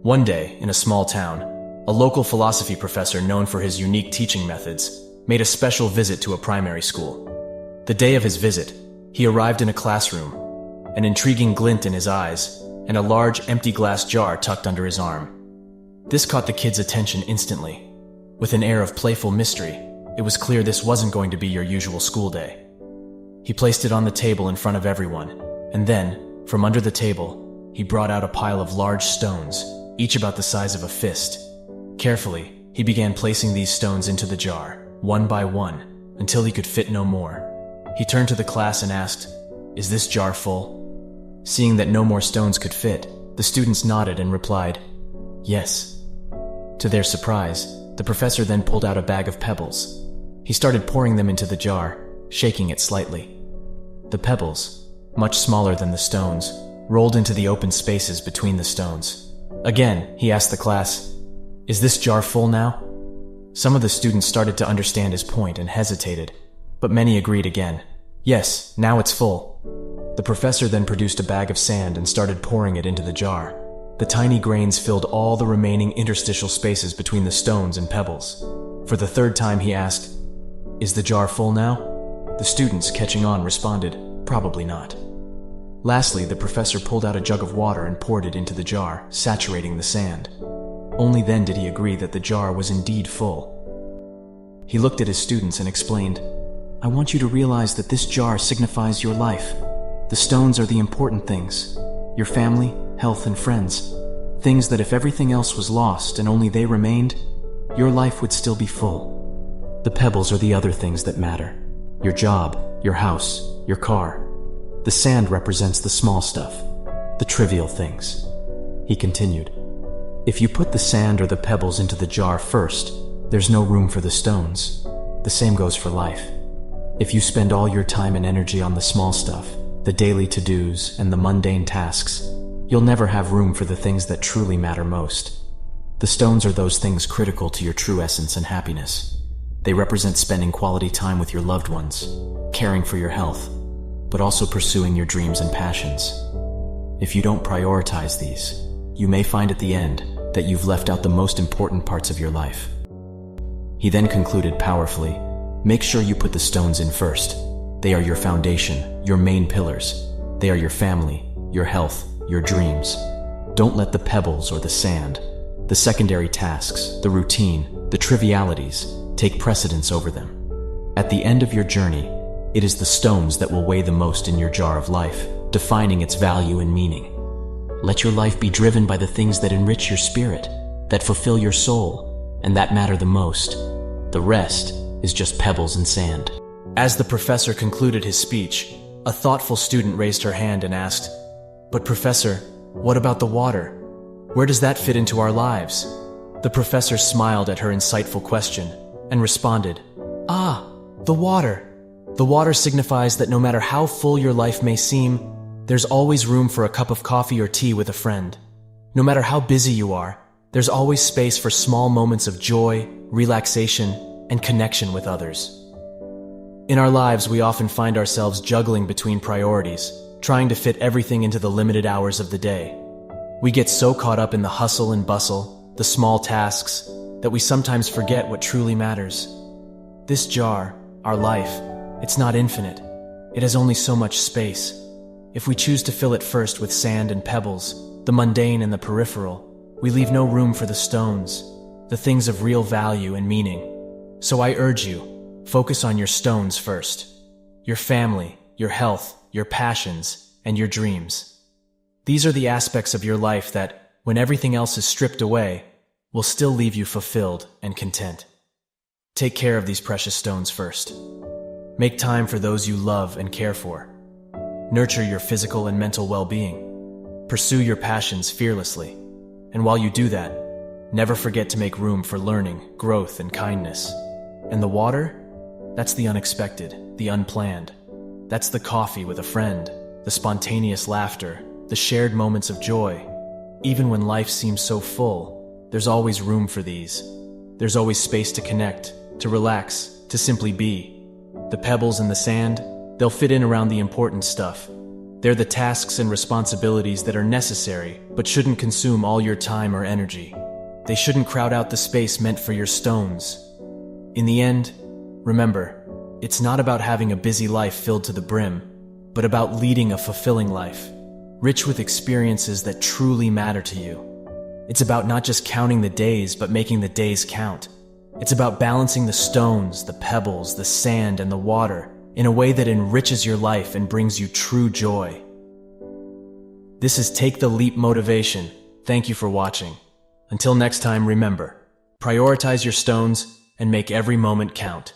One day, in a small town, a local philosophy professor known for his unique teaching methods made a special visit to a primary school. The day of his visit, he arrived in a classroom, an intriguing glint in his eyes, and a large empty glass jar tucked under his arm. This caught the kid's attention instantly. With an air of playful mystery, it was clear this wasn't going to be your usual school day. He placed it on the table in front of everyone, and then, from under the table, he brought out a pile of large stones, each about the size of a fist. Carefully, he began placing these stones into the jar, one by one, until he could fit no more. He turned to the class and asked, "Is this jar full?" Seeing that no more stones could fit, the students nodded and replied, "Yes." To their surprise, the professor then pulled out a bag of pebbles. He started pouring them into the jar, shaking it slightly. The pebbles, much smaller than the stones, rolled into the open spaces between the stones. Again, he asked the class, "Is this jar full now?" Some of the students started to understand his point and hesitated, but many agreed again. "Yes, now it's full." The professor then produced a bag of sand and started pouring it into the jar. The tiny grains filled all the remaining interstitial spaces between the stones and pebbles. For the third time he asked, "Is the jar full now?" The students, catching on, responded, "Probably not." Lastly, the professor pulled out a jug of water and poured it into the jar, saturating the sand. Only then did he agree that the jar was indeed full. He looked at his students and explained, "I want you to realize that this jar signifies your life. The stones are the important things, your family, health, and friends. Things that if everything else was lost and only they remained, your life would still be full. The pebbles are the other things that matter. Your job, your house, your car. The sand represents the small stuff, the trivial things." He continued, "If you put the sand or the pebbles into the jar first, there's no room for the stones. The same goes for life. If you spend all your time and energy on the small stuff, the daily to-dos, and the mundane tasks, you'll never have room for the things that truly matter most. The stones are those things critical to your true essence and happiness. They represent spending quality time with your loved ones, caring for your health, but also pursuing your dreams and passions. If you don't prioritize these, you may find at the end that you've left out the most important parts of your life." He then concluded powerfully, "Make sure you put the stones in first. They are your foundation, your main pillars. They are your family, your health, your dreams. Don't let the pebbles or the sand, the secondary tasks, the routine, the trivialities, take precedence over them. At the end of your journey, it is the stones that will weigh the most in your jar of life, defining its value and meaning. Let your life be driven by the things that enrich your spirit, that fulfill your soul, and that matter the most. The rest is just pebbles and sand." As the professor concluded his speech, a thoughtful student raised her hand and asked, "But professor, what about the water? Where does that fit into our lives?" The professor smiled at her insightful question and responded, "Ah, the water. The water signifies that no matter how full your life may seem, there's always room for a cup of coffee or tea with a friend. No matter how busy you are, there's always space for small moments of joy, relaxation, and connection with others." In our lives, we often find ourselves juggling between priorities, trying to fit everything into the limited hours of the day. We get so caught up in the hustle and bustle, the small tasks, that we sometimes forget what truly matters. This jar, our life, it's not infinite. It has only so much space. If we choose to fill it first with sand and pebbles, the mundane and the peripheral, we leave no room for the stones, the things of real value and meaning. So I urge you, focus on your stones first. Your family, your health, your passions, and your dreams. These are the aspects of your life that, when everything else is stripped away, will still leave you fulfilled and content. Take care of these precious stones first. Make time for those you love and care for. Nurture your physical and mental well-being. Pursue your passions fearlessly. And while you do that, never forget to make room for learning, growth, and kindness. And the water? That's the unexpected, the unplanned. That's the coffee with a friend, the spontaneous laughter, the shared moments of joy. Even when life seems so full, there's always room for these. There's always space to connect, to relax, to simply be. The pebbles and the sand, they'll fit in around the important stuff. They're the tasks and responsibilities that are necessary, but shouldn't consume all your time or energy. They shouldn't crowd out the space meant for your stones. In the end, remember, it's not about having a busy life filled to the brim, but about leading a fulfilling life, rich with experiences that truly matter to you. It's about not just counting the days, but making the days count. It's about balancing the stones, the pebbles, the sand, and the water in a way that enriches your life and brings you true joy. This is Take the Leap Motivation. Thank you for watching. Until next time, remember, prioritize your stones and make every moment count.